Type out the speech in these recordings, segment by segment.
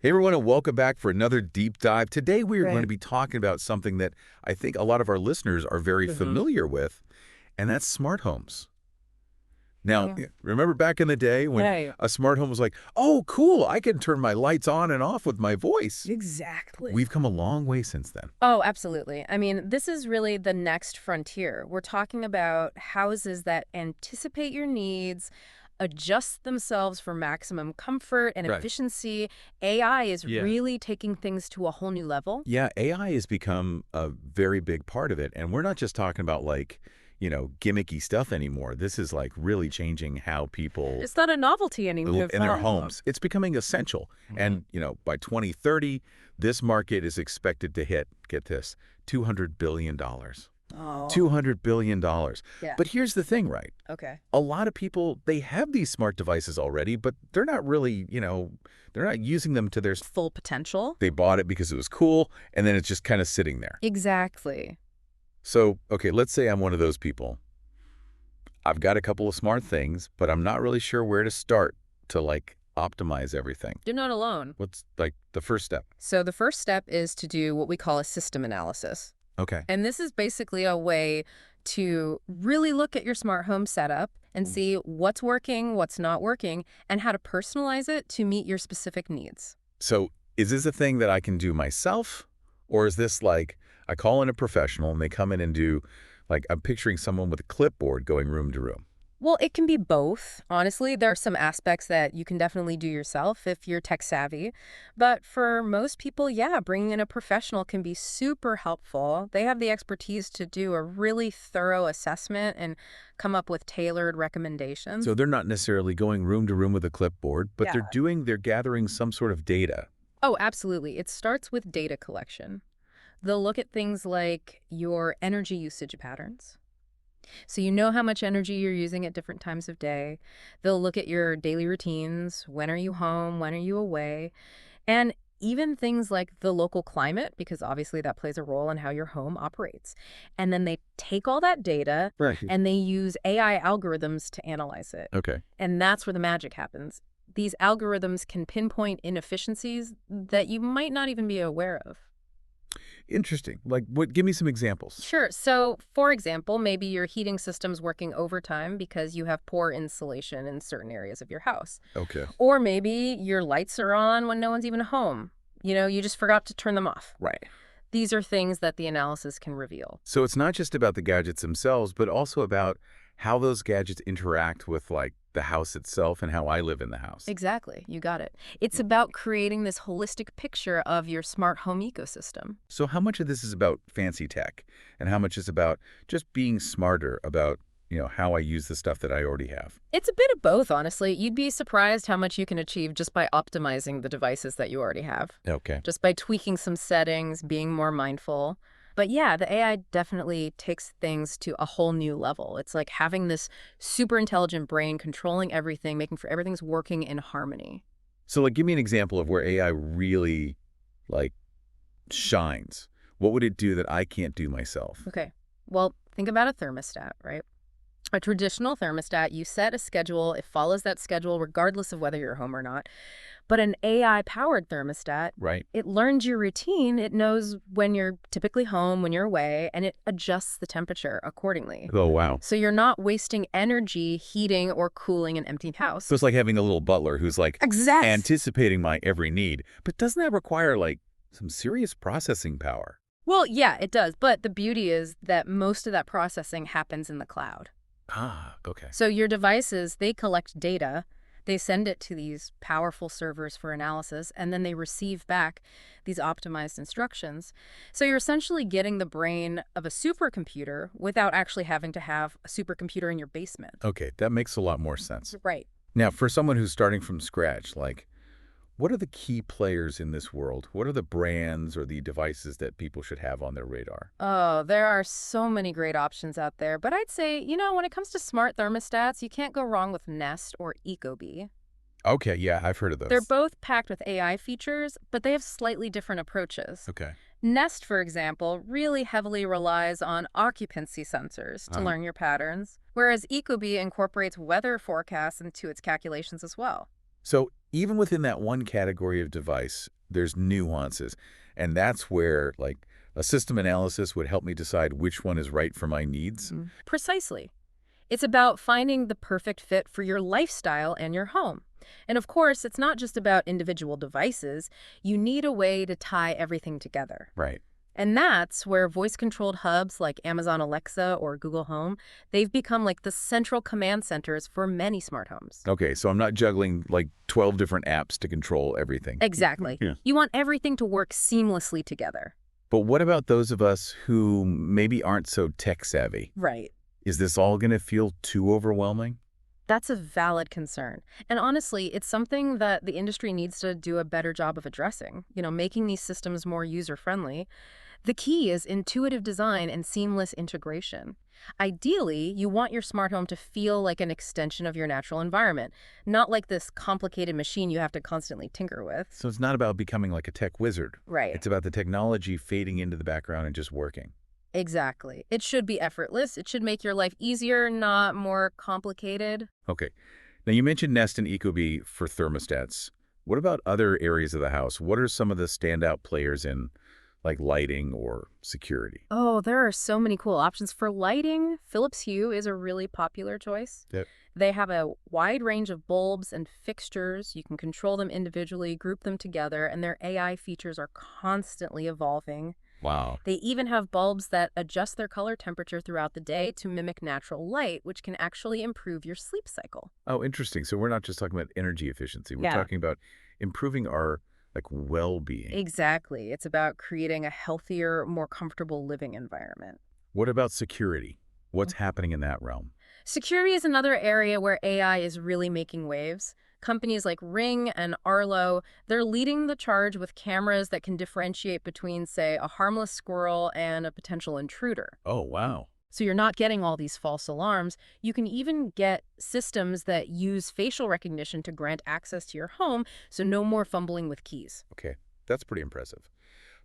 Hey everyone, and welcome back for another deep dive. Today we are going to Right. be talking about something that I think a lot of our listeners are very Mhm. familiar with, and that's smart homes. Now, Yeah. remember back in the day when Right. a smart home was like, oh, cool, I can turn my lights on and off with my voice. Exactly. We've come a long way since then. Oh, absolutely. I mean, this is really the next frontier. We're talking about houses that anticipate your needs, adjust themselves for maximum comfort and Right. efficiency. AI is Yeah. really taking things to a whole new level. Yeah, AI has become a very big part of it, and we're not just talking about gimmicky stuff anymore. This is like really changing how people It's not a novelty anymore. in their homes. It's becoming essential. Mhm. And, by 2030, this market is expected to hit, get this, $200 billion. Oh, $200 billion. yeah. But here's the thing, right? Okay. A lot of people, they have these smart devices already, but they're not really, they're not using them to their, Full potential? they bought it because it was cool, and then it's just kind of sitting there. Exactly. So, okay, let's say I'm one of those people. I've got a couple of smart things, but I'm not really sure where to start to optimize everything. You're not alone. What's the first step? So the first step is to do what we call a system analysis. Okay. And this is basically a way to really look at your smart home setup and see what's working, what's not working, and how to personalize it to meet your specific needs. So is this a thing that I can do myself? Or is this like I call in a professional and they come in and do, I'm picturing someone with a clipboard going room to room. Well, it can be both. Honestly, there are some aspects that you can definitely do yourself if you're tech savvy. But for most people, yeah, bringing in a professional can be super helpful. They have the expertise to do a really thorough assessment and come up with tailored So recommendations. they're not necessarily going room to room with a clipboard, but Yeah. they're gathering some sort of data. Oh, absolutely. It starts with data collection. They'll look at things like your energy usage patterns. So you know how much energy you're using at different times of day. They'll look at your daily routines. When are you home? When are you away? And even things like the local climate, because obviously that plays a role in how your home operates. And then they take all that data Right. and they use AI algorithms to analyze it. Okay. And that's where the magic happens. These algorithms can pinpoint inefficiencies that you might not even be aware of. Interesting. Give me some examples. Sure. So, for example, maybe your heating system's working overtime because you have poor insulation in certain areas of your house. Okay. Or maybe your lights are on when no one's even home. You just forgot to turn them off. Right. These are things that the analysis can reveal. So it's not just about the gadgets themselves, but also about how those gadgets interact with the house itself and how I live in the house. Exactly. You got it. It's about creating this holistic picture of your smart home ecosystem. So how much of this is about fancy tech and how much is about just being smarter about, how I use the stuff that I already have? It's a bit of both, honestly. You'd be surprised how much you can achieve just by optimizing the devices that you already have, Okay. just by tweaking some settings, being more mindful. But yeah, the AI definitely takes things to a whole new level. It's like having this super intelligent brain controlling everything, making sure everything's working in harmony. So give me an example of where AI really like shines. What would it do that I can't do myself? Okay. Well, think about a thermostat, right? A traditional thermostat, you set a schedule, it follows that schedule regardless of whether you're home or not. But an AI-powered thermostat, Right. it learns your routine, it knows when you're typically home, when you're away, and it adjusts the temperature accordingly. Oh, wow. So you're not wasting energy heating or cooling an empty house. So it's like having a little butler who's Exactly. anticipating my every need. But doesn't that require some serious processing power? Well, yeah, it does. But the beauty is that most of that processing happens in the cloud. Ah, okay. So your devices, they collect data, they send it to these powerful servers for analysis, and then they receive back these optimized instructions. So you're essentially getting the brain of a supercomputer without actually having to have a supercomputer in your basement. Okay, that makes a lot more sense. Right. Now, for someone who's starting from scratch, what are the key players in this world? What are the brands or the devices that people should have on their radar? Oh, there are so many great options out there. But I'd say, when it comes to smart thermostats, you can't go wrong with Nest or Ecobee. Okay, yeah, I've heard of They're those. both packed with AI features, but they have slightly different approaches. Okay. Nest, for example, really heavily relies on occupancy sensors to Uh-huh. learn your patterns, whereas Ecobee incorporates weather forecasts into its calculations as well. So even within that one category of device, there's nuances. And that's where, like, a system analysis would help me decide which one is right for my needs. Precisely. It's about finding the perfect fit for your lifestyle and your home. And of course, it's not just about individual devices. You need a way to tie everything together. Right. And that's where voice-controlled hubs like Amazon Alexa or Google Home, they've become like the central command centers for many smart homes. Okay, so I'm not juggling like 12 different apps to control everything. Exactly. Yeah. You want everything to work seamlessly together. But what about those of us who maybe aren't so tech savvy? Right. Is this all going to feel too overwhelming? That's a valid concern. And honestly, it's something that the industry needs to do a better job of addressing, making these systems more user-friendly. The key is intuitive design and seamless integration. Ideally, you want your smart home to feel like an extension of your natural environment, not like this complicated machine you have to constantly tinker with. So it's not about becoming like a tech wizard. Right. It's about the technology fading into the background and just working. Exactly. It should be effortless. It should make your life easier, not more complicated. Okay. Now, you mentioned Nest and Ecobee for thermostats. What about other areas of the house? What are some of the standout players in, like, lighting or security? Oh, there are so many cool options. For lighting, Philips Hue is a really popular choice. Yep. They have a wide range of bulbs and fixtures. You can control them individually, group them together, and their AI features are constantly evolving. Wow. They even have bulbs that adjust their color temperature throughout the day to mimic natural light, which can actually improve your sleep cycle. Oh, interesting. So we're not just talking about energy efficiency. We're Yeah. talking about improving our, like, well-being. Exactly. It's about creating a healthier, more comfortable living environment. What about security? What's happening in that realm? Security is another area where AI is really making waves. Companies like Ring and Arlo, they're leading the charge with cameras that can differentiate between, say, a harmless squirrel and a potential intruder. Oh, wow. So you're not getting all these false alarms. You can even get systems that use facial recognition to grant access to your home, so no more fumbling with keys. Okay, that's pretty impressive.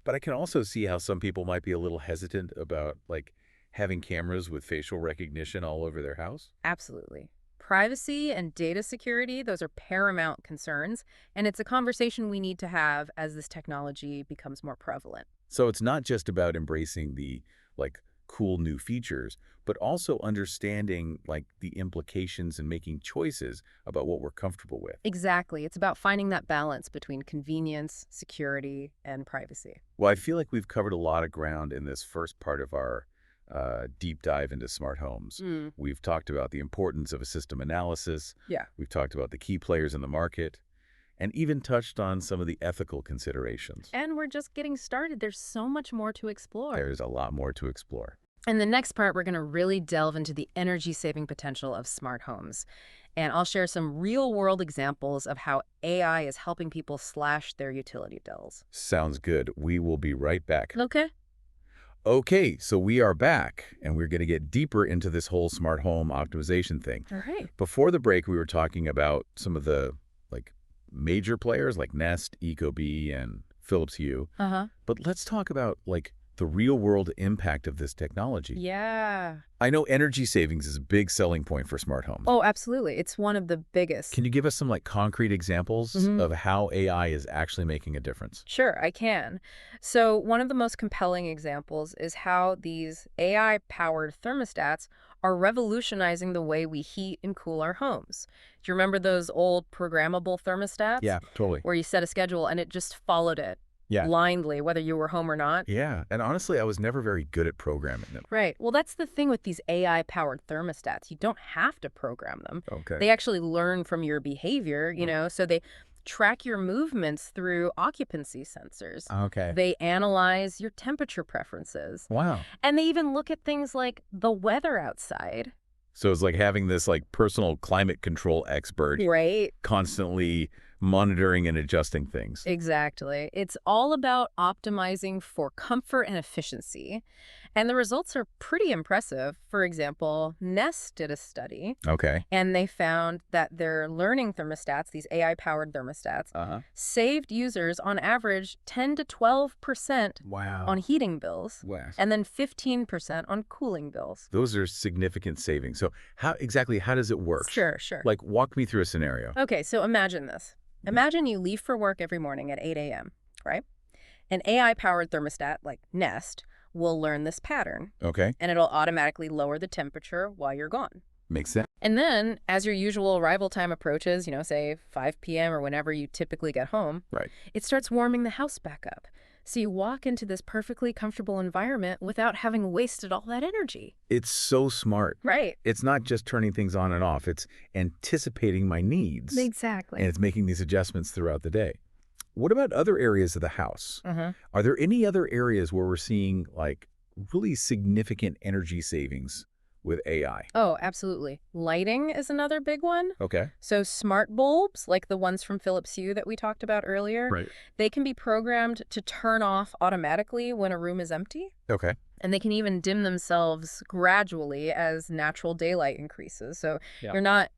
But I can also see how some people might be a little hesitant about, like, having cameras with facial recognition all over their house. Absolutely. Privacy and data security, those are paramount concerns, and it's a conversation we need to have as this technology becomes more prevalent. So it's not just about embracing the, like, cool new features, but also understanding, like, the implications and making choices about what we're comfortable with. Exactly. It's about finding that balance between convenience, security, and privacy. Well, I feel like we've covered a lot of ground in this first part of our deep dive into smart homes. We've talked about the importance of a system analysis. Yeah. We've talked about the key players in the market, and even touched on some of the ethical considerations. And we're just getting started. There's so much more to explore. There's a lot more to explore. In the next part, we're going to really delve into the energy-saving potential of smart homes. And I'll share some real-world examples of how AI is helping people slash their utility bills. Sounds good. We will be right back. Okay. Okay, so we are back, and we're going to get deeper into this whole smart home optimization thing. All right. Before the break, we were talking about some of the, like, major players like Nest, Ecobee, and Philips Hue. Uh-huh. But let's talk about, like, the real-world impact of this technology. Yeah. I know energy savings is a big selling point for smart homes. Oh, absolutely. It's one of the biggest. Can you give us some, like, concrete examples of how AI is actually making a difference? Sure, I can. So one of the most compelling examples is how these AI-powered thermostats are revolutionizing the way we heat and cool our homes. Do you remember those old programmable thermostats? Yeah, totally. Where you set a schedule and it just followed it Yeah. blindly, whether you were home or not? Yeah, and honestly, I was never very good at programming them. Right. Well, that's the thing with these AI-powered thermostats. You don't have to program them. Okay. They actually learn from your behavior, so they track your movements through occupancy sensors. Okay. They analyze your temperature preferences. Wow. And they even look at things like the weather outside. So it's like having this, like, personal climate control expert Right. constantly monitoring and adjusting things. Exactly. It's all about optimizing for comfort and efficiency. And the results are pretty impressive. For example, Nest did a study, Okay. and they found that their learning thermostats, these AI-powered thermostats, Uh-huh. saved users on average 10 to 12% Wow. on heating bills, Wow. and then 15% on cooling bills. Those are significant savings. So how does it work? Sure, sure. Like, walk me through a scenario. Okay, so imagine this. Imagine you leave for work every morning at 8 a.m., right? An AI-powered thermostat, like Nest, will learn this pattern, Okay. and it'll automatically lower the temperature while you're gone. Makes sense. And then, as your usual arrival time approaches, say 5 p.m. or whenever you typically get home, Right. it starts warming the house back up. So you walk into this perfectly comfortable environment without having wasted all that energy. It's so smart. Right. It's not just turning things on and off. It's anticipating my needs. Exactly. And it's making these adjustments throughout the day. What about other areas of the house? Uh-huh. Are there any other areas where we're seeing like really significant energy savings with AI? Oh, absolutely. Lighting is another big one. Okay. So smart bulbs, like the ones from Philips Hue that we talked about earlier, Right. they can be programmed to turn off automatically when a room is empty. Okay. And they can even dim themselves gradually as natural daylight increases. So Yeah. you're not,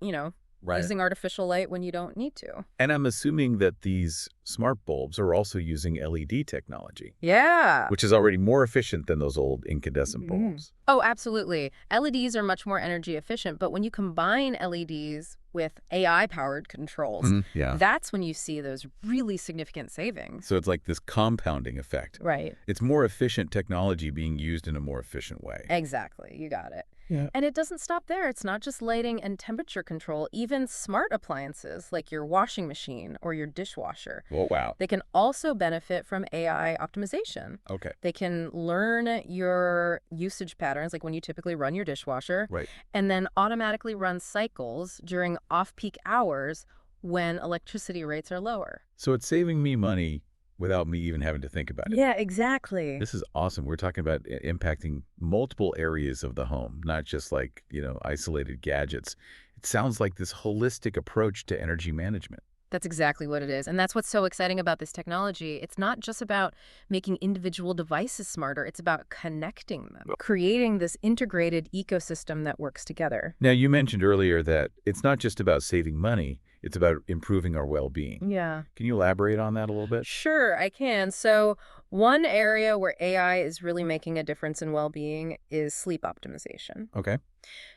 Right. using artificial light when you don't need to. And I'm assuming that these smart bulbs are also using LED technology, Yeah. which is already more efficient than those old incandescent bulbs. Oh, absolutely. LEDs are much more energy efficient, but when you combine LEDs with AI-powered controls, Yeah. that's when you see those really significant savings. So it's like this compounding effect. Right. It's more efficient technology being used in a more efficient way. Exactly. You got it. Yeah. And it doesn't stop there. It's not just lighting and temperature control. Even smart appliances like your washing machine or your dishwasher, Oh, wow. they can also benefit from AI optimization. Okay. They can learn your usage patterns, like when you typically run your dishwasher, Right. and then automatically run cycles during off-peak hours when electricity rates are lower. So it's saving me money without me even having to think about it. Yeah, exactly. This is awesome. We're talking about impacting multiple areas of the home, not just like, isolated gadgets. It sounds like this holistic approach to energy management. That's exactly what it is. And that's what's so exciting about this technology. It's not just about making individual devices smarter. It's about connecting them, creating this integrated ecosystem that works together. Now, you mentioned earlier that it's not just about saving money, it's about improving our well-being. Yeah. Can you elaborate on that a little bit? Sure, I can. So one area where AI is really making a difference in well-being is sleep optimization. Okay.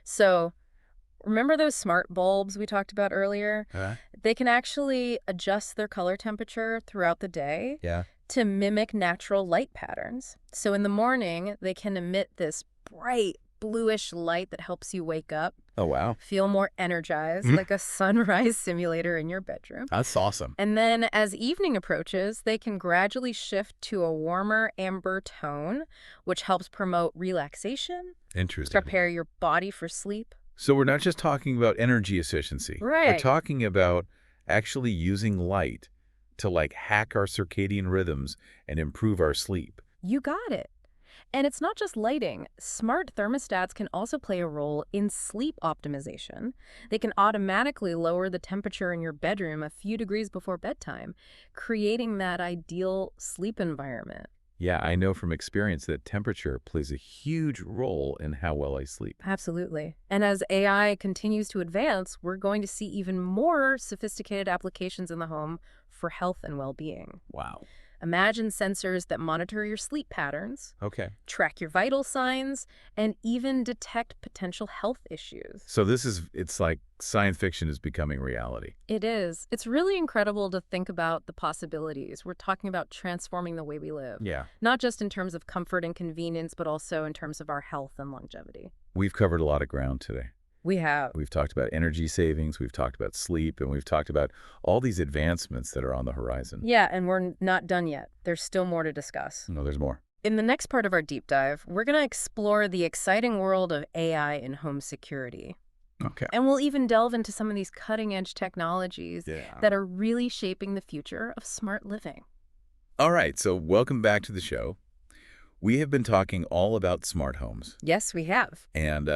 So remember those smart bulbs we talked about earlier? They can actually adjust their color temperature throughout the day Yeah. to mimic natural light patterns. So in the morning, they can emit this bright bluish light that helps you wake up, Oh, wow. feel more energized, like a sunrise simulator in your bedroom. That's awesome. And then as evening approaches, they can gradually shift to a warmer amber tone, which helps promote relaxation, Interesting. prepare your body for sleep. So we're not just talking about energy efficiency. We're Right. talking about actually using light to like hack our circadian rhythms and improve our sleep. You got it. And it's not just lighting. Smart thermostats can also play a role in sleep optimization. They can automatically lower the temperature in your bedroom a few degrees before bedtime, creating that ideal sleep environment. Yeah, I know from experience that temperature plays a huge role in how well I sleep. Absolutely. And as AI continues to advance, we're going to see even more sophisticated applications in the home for health and well-being. Wow. Imagine sensors that monitor your sleep patterns, Okay. track your vital signs, and even detect potential health issues. So it's like science fiction is becoming reality. It is. It's really incredible to think about the possibilities. We're talking about transforming the way we live, Yeah. not just in terms of comfort and convenience, but also in terms of our health and longevity. We've covered a lot of ground today. We have. We've talked about energy savings, we've talked about sleep, and we've talked about all these advancements that are on the horizon. Yeah, and we're not done yet. There's still more to discuss. No, there's more. In the next part of our deep dive, we're going to explore the exciting world of AI in home security. Okay. And we'll even delve into some of these cutting-edge technologies that are really shaping the future of smart living. All right, so welcome back to the show. We have been talking all about smart homes, Yes, we have. and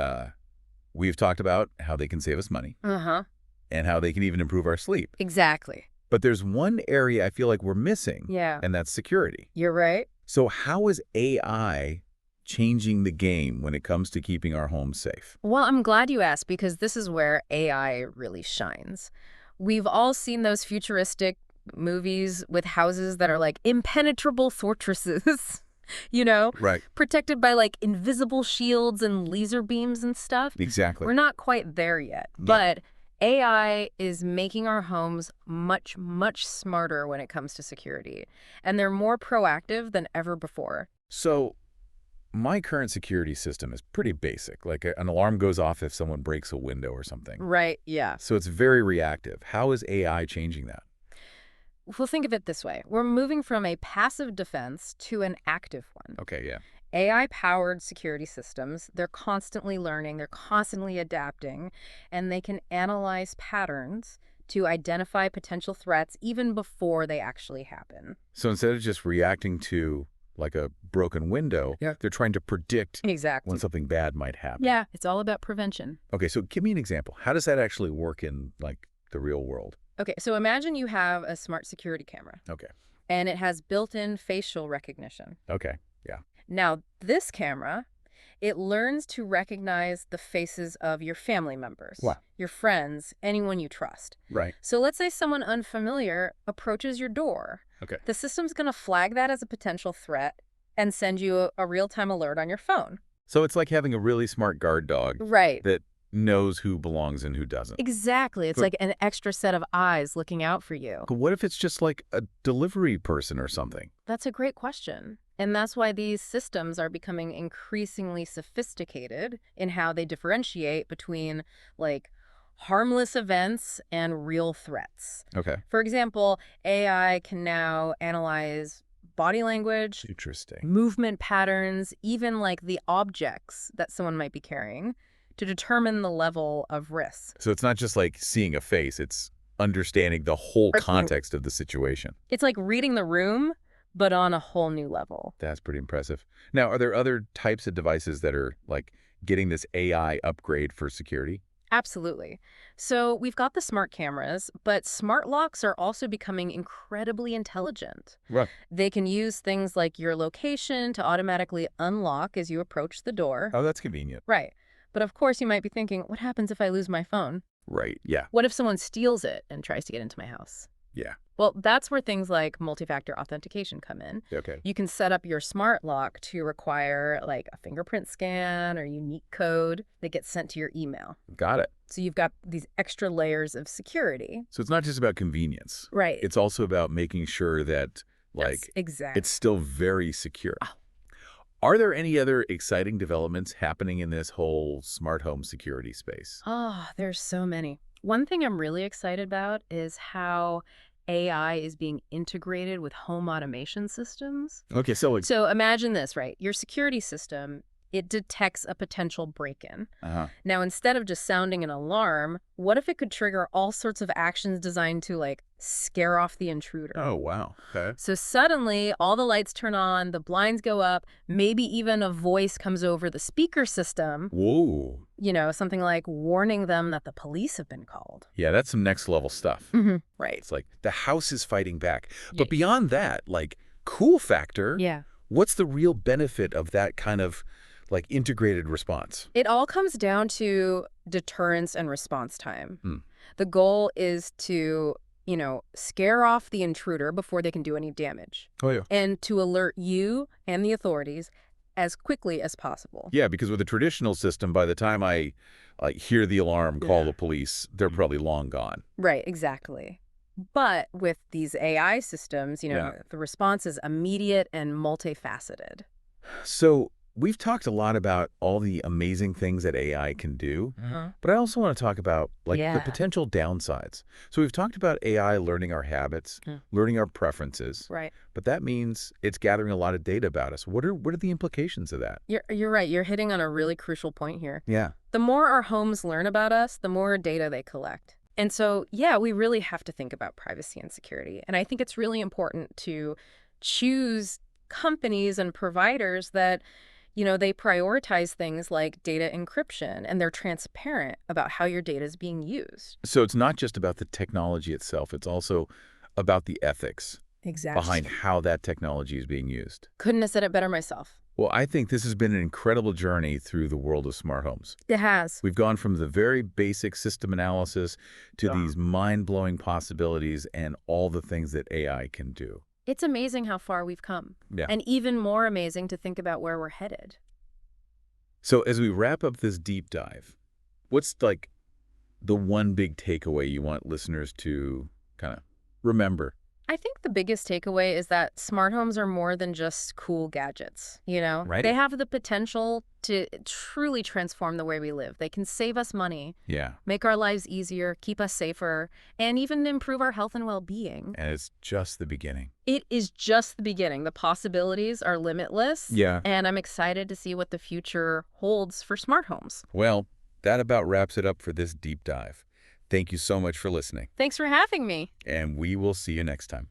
we've talked about how they can save us money Uh-huh. and how they can even improve our sleep. Exactly. But there's one area I feel like we're missing, Yeah. and that's security. You're right. So how is AI changing the game when it comes to keeping our homes safe? Well, I'm glad you asked because this is where AI really shines. We've all seen those futuristic movies with houses that are like impenetrable fortresses, Right. protected by like invisible shields and laser beams and stuff. Exactly. We're not quite there yet, Yeah. but AI is making our homes much, much smarter when it comes to security, and they're more proactive than ever before. So my current security system is pretty basic. Like an alarm goes off if someone breaks a window or something. Right, yeah. So it's very reactive. How is AI changing that? Well, think of it this way. We're moving from a passive defense to an active one. Okay, yeah. AI-powered security systems, they're constantly learning, they're constantly adapting, and they can analyze patterns to identify potential threats even before they actually happen. So instead of just reacting to like a broken window, Yeah. they're trying to predict Exactly. when something bad might happen. Yeah, it's all about prevention. Okay, so give me an example. How does that actually work in like the real world? Okay, so imagine you have a smart security camera, Okay. and it has built-in facial recognition. Okay. Yeah. Now, this camera, it learns to recognize the faces of your family members, Wow. your friends, anyone you trust. Right. So let's say someone unfamiliar approaches your door. Okay. The system's going to flag that as a potential threat and send you a real-time alert on your phone. So it's like having a really smart guard dog Right. that knows who belongs and who doesn't. Exactly. It's But- like an extra set of eyes looking out for you. What if it's just like a delivery person or something? That's a great question. And that's why these systems are becoming increasingly sophisticated in how they differentiate between, like, harmless events and real threats. Okay. For example, AI can now analyze body language, Interesting. movement patterns, even like the objects that someone might be carrying to determine the level of risk. So it's not just like seeing a face, it's understanding the whole Right. context of the situation. It's like reading the room, but on a whole new level. That's pretty impressive. Now, are there other types of devices that are like getting this AI upgrade for security? Absolutely. So we've got the smart cameras, but smart locks are also becoming incredibly intelligent. Right. They can use things like your location to automatically unlock as you approach the door. Oh, that's convenient. Right. But of course, you might be thinking, what happens if I lose my phone? Right. Yeah. What if someone steals it and tries to get into my house? Yeah. Well, that's where things like multi-factor authentication come in. Okay. You can set up your smart lock to require like a fingerprint scan or unique code that gets sent to your email. Got it. So you've got these extra layers of security. So it's not just about convenience. Right. It's also about making sure that like exactly. it's still very secure. Ah. Are there any other exciting developments happening in this whole smart home security space? Oh, there's so many. One thing I'm really excited about is how AI is being integrated with home automation systems. Okay, so like, So imagine this, right? Your security system, it detects a potential break-in. Now, instead of just sounding an alarm, what if it could trigger all sorts of actions designed to, like, scare off the intruder? oh, wow. Okay. So suddenly, all the lights turn on, the blinds go up, maybe even a voice comes over the speaker system, Whoa. something like warning them that the police have been called. Yeah, that's some next level stuff. Right. It's like the house is fighting back. Yeah. But beyond that, like, cool factor, Yeah. what's the real benefit of that kind of like integrated response? It all comes down to deterrence and response time. Hmm. The goal is to, scare off the intruder before they can do any damage, Oh, yeah. and to alert you and the authorities as quickly as possible. Yeah, because with a traditional system, by the time I like hear the alarm, call Yeah. the police, they're probably long gone. Right, exactly. But with these AI systems, Yeah. the response is immediate and multifaceted. So we've talked a lot about all the amazing things that AI can do, but I also want to talk about like the Yeah. potential downsides. So we've talked about AI learning our habits, learning our preferences, Right. but that means it's gathering a lot of data about us. What are the implications of that? You're right. You're hitting on a really crucial point here. Yeah. The more our homes learn about us, the more data they collect. And so, yeah, we really have to think about privacy and security. And I think it's really important to choose companies and providers that, they prioritize things like data encryption, and they're transparent about how your data is being used. So it's not just about the technology itself. It's also about the ethics Exactly. behind how that technology is being used. Couldn't have said it better myself. Well, I think this has been an incredible journey through the world of smart homes. It has. We've gone from the very basic system analysis to these mind-blowing possibilities and all the things that AI can do. It's amazing how far we've come. Yeah. And even more amazing to think about where we're headed. So as we wrap up this deep dive, what's like the one big takeaway you want listeners to kind of remember? I think the biggest takeaway is that smart homes are more than just cool gadgets, you know? Right. They have the potential to truly transform the way we live. They can save us money, Yeah. make our lives easier, keep us safer, and even improve our health and well-being. And it's just the beginning. It is just the beginning. The possibilities are limitless. Yeah. And I'm excited to see what the future holds for smart homes. Well, that about wraps it up for this deep dive. Thank you so much for listening, Thanks for having me. and we will see you next time.